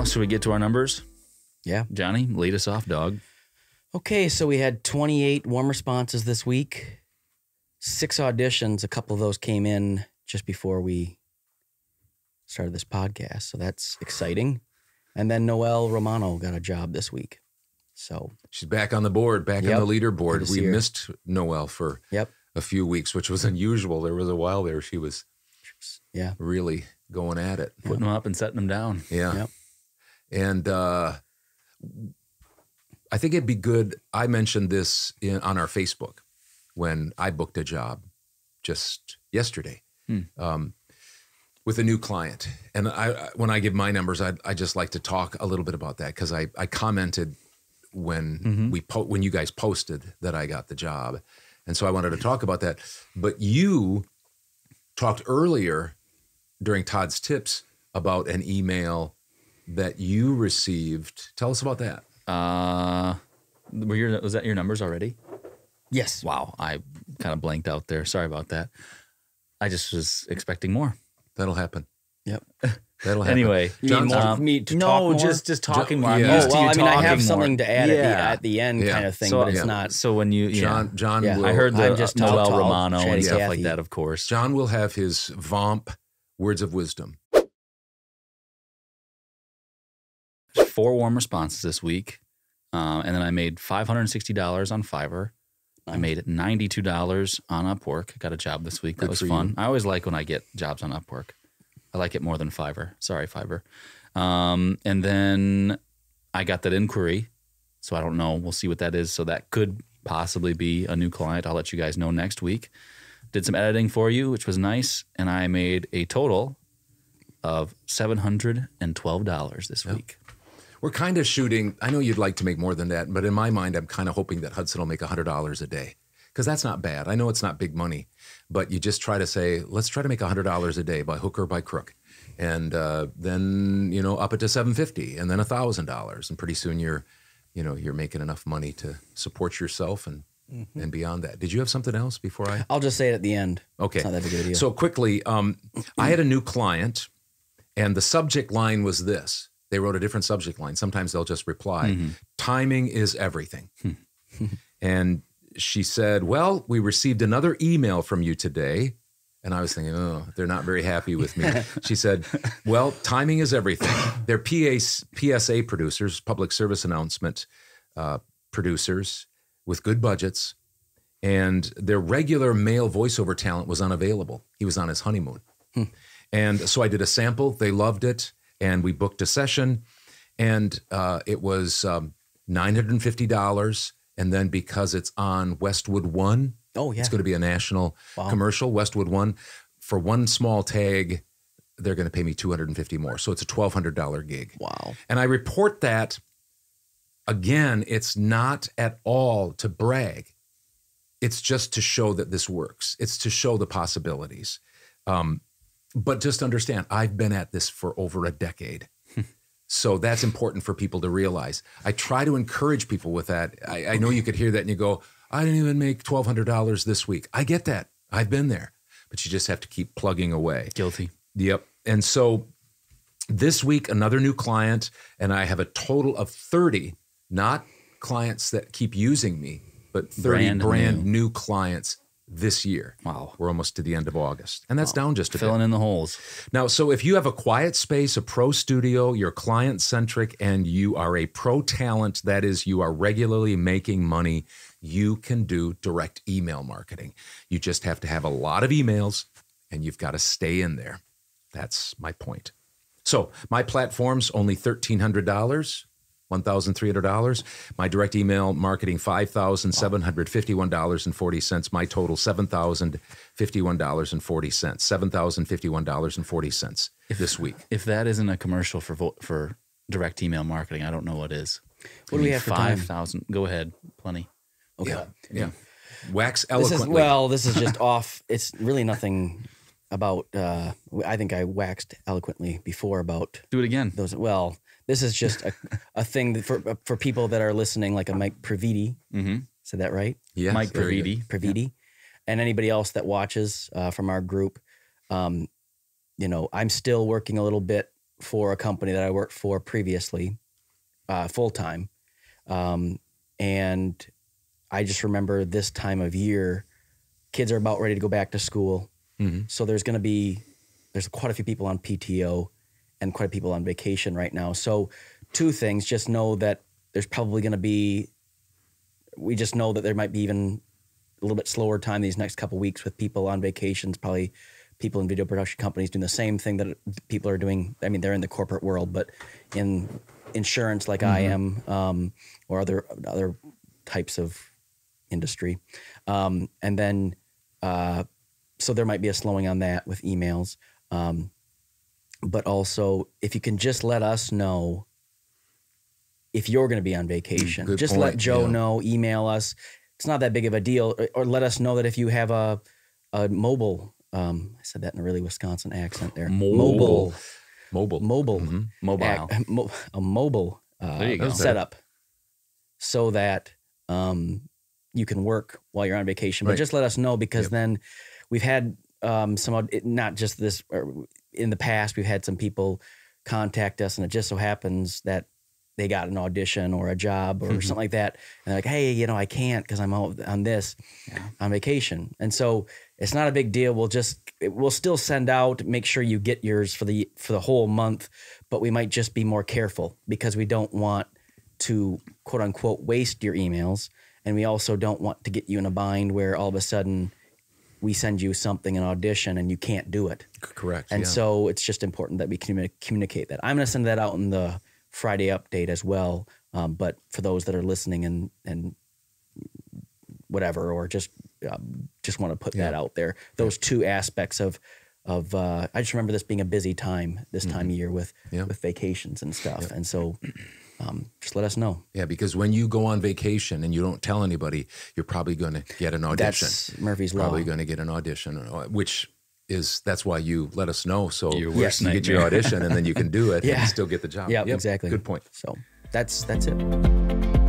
Well, should we get to our numbers? Yeah. Johnny, lead us off, dog. Okay, so we had 28 warm responses this week, 6 auditions. A couple of those came in just before we started this podcast, so that's exciting. And then Noelle Romano got a job this week. So she's back on the board, back on the leaderboard. We missed Noelle for a few weeks, which was unusual. There was a while there she was really going at it. Putting them up and setting them down. Yeah. Yep. And I think it'd be good. I mentioned this on our Facebook when I booked a job just yesterday with a new client. And when I give my numbers, I just like to talk a little bit about that because I commented when when you guys posted that I got the job. And so I wanted to talk about that. But you talked earlier during Todd's tips about an email that you received. Tell us about that. Was that your numbers already? Yes. Wow, I kind of blanked out there. Sorry about that. I just was expecting more. That'll happen. Yep. That'll happen. Anyway, you need more me to talk more? just talking more. Yeah. I have something to add at the end kind of thing, but it's not. So when you, John will, I heard the just Noelle Romano and stuff like that, of course. John will have his VOMP, Words of Wisdom. 4 warm responses this week. And then I made $560 on Fiverr. I made $92 on Upwork. I got a job this week. That was fun. I always like when I get jobs on Upwork. I like it more than Fiverr. Sorry, Fiverr. And then I got that inquiry. So I don't know. We'll see what that is. So that could possibly be a new client. I'll let you guys know next week. Did some editing for you, which was nice. And I made a total of $712 this week. We're kind of shooting. I know you'd like to make more than that, but in my mind, I'm kind of hoping that Hudson will make $100 a day because that's not bad. I know it's not big money, but you just try to say, let's try to make $100 a day by hook or by crook. And then, up it to $750 and then $1,000. And pretty soon you're making enough money to support yourself and beyond that. Did you have something else before I'll just say it at the end. Okay. It's not that big of a deal. So quickly, I had a new client and the subject line was this. They wrote a different subject line. Sometimes they'll just reply, timing is everything. And she said, well, we received another email from you today. And I was thinking, oh, they're not very happy with me. She said, well, timing is everything. They're PSA producers, public service announcement producers with good budgets. And their regular male voiceover talent was unavailable. He was on his honeymoon. And so I did a sample. They loved it. And we booked a session, and it was $950. And then because it's on Westwood One, it's going to be a national commercial, Westwood One. For one small tag, they're going to pay me $250 more. So it's a $1,200 gig. Wow. And I report that, again, it's not at all to brag. It's just to show that this works. It's to show the possibilities. But just understand, I've been at this for over a decade. So that's important for people to realize. I try to encourage people with that. I know you could hear that and you go, I didn't even make $1,200 this week. I get that. I've been there. But you just have to keep plugging away. Guilty. Yep. And so this week, another new client, and I have a total of 30, not clients that keep using me, but 30 brand new clients this year. Wow. We're almost to the end of August. And that's down just a bit. Filling in the holes. Now, so if you have a quiet space, a pro studio, you're client-centric, and you are a pro talent, that is, you are regularly making money, you can do direct email marketing. You just have to have a lot of emails, and you've got to stay in there. That's my point. So my platform's only $1,300. $1,300. My direct email marketing, $5,751.40. My total, $7,051.40. $7,051.40 this week. If that isn't a commercial for direct email marketing, I don't know what is. What do we have for 5,000? Go ahead. Plenty. Okay. Yeah. Wax eloquently. This is just off. It's really nothing about, I think I waxed eloquently before about. Do it again. This is just a thing that for people that are listening, like a Mike Praviti. Said that right? Yeah, Mike Praviti. And anybody else that watches from our group, I'm still working a little bit for a company that I worked for previously, full time. And I just remember this time of year, kids are about ready to go back to school. Mm-hmm. So there's quite a few people on PTO and quite a few people on vacation right now. So two things, just know that there's probably going to be, we just know that there might be even a little bit slower time these next couple weeks with people on vacations, probably people in video production companies doing the same thing that people are doing. I mean, they're in the corporate world, but in insurance like I am, or other types of industry. And then, so there might be a slowing on that with emails. But also, if you can just let us know if you're going to be on vacation. Good just point. let Joe know, email us. It's not that big of a deal. Or let us know that if you have a mobile, I said that in a really Wisconsin accent there. Mobile. Mm-hmm. Mobile. A mobile setup so that you can work while you're on vacation. But just let us know, because then we've had not just this, in the past, we've had some people contact us, and it just so happens that they got an audition or a job or something like that. And they're like, hey, I can't because I'm out on on vacation. And so it's not a big deal. We'll still send out, make sure you get yours for the whole month, but we might just be more careful because we don't want to, quote unquote, waste your emails. And we also don't want to get you in a bind where all of a sudden we send you something, an audition, and you can't do it. Correct. And so it's just important that we communicate that. I'm going to send that out in the Friday update as well. But for those that are listening and whatever, or just want to put that out there, those two aspects of I just remember this being a busy time this time of year with vacations and stuff. And so just let us know. Yeah, because when you go on vacation and you don't tell anybody, you're probably going to get an audition. That's Murphy's Law. Probably going to get an audition, that's why you let us know. So you get your audition and then you can do it and still get the job. Yeah, exactly. Good point. So that's it.